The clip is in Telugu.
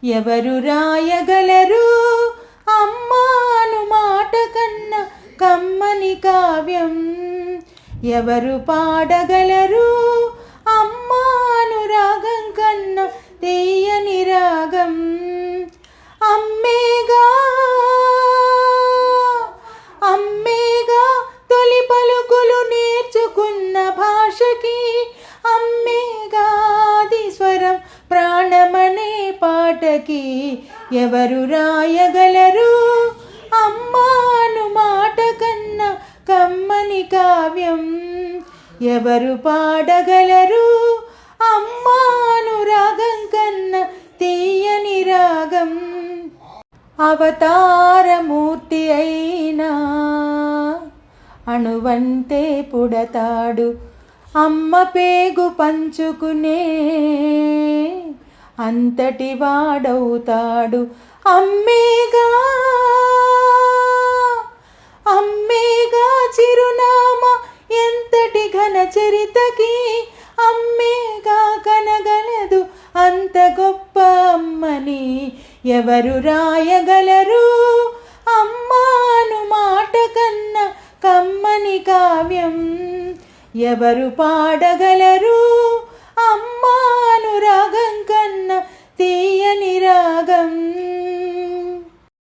ఎవరు రాయగలరు అమ్మాను మాట కన్నా కమ్మని కావ్యం? ఎవరు పాడగలరు అమ్మాను రాగం కన్నా తీయని రాగం? అమ్మేగా అమ్మేగా తొలి పలుకులు నేర్చుకున్న భాషకి, అమ్మేగాది స్వరం ప్రాణమనే పాటకి. ఎవరు రాయగలరు అమ్మాను మాట కన్నా కమ్మని కావ్యం? ఎవరు పాడగలరు అమ్మాను రాగం కన్నా తీయని రాగం? అవతారమూర్తి అయినా అణువంతే పుడతాడు, అమ్మ పేగు పంచుకునే అంతటి వాడవుతాడు. అమ్మేగా అమ్మేగా చిరునామా ఎంతటి ఘన చరితకి, అమ్మేగా కనగలదు అంత గొప్ప అమ్మని. ఎవరు రాయగలరు అమ్మాను మాట కన్నా కమ్మని కావ్యం? ఎవరు పాడగలరు అమ్మాను రాగం కన్నా తీయని రాగం?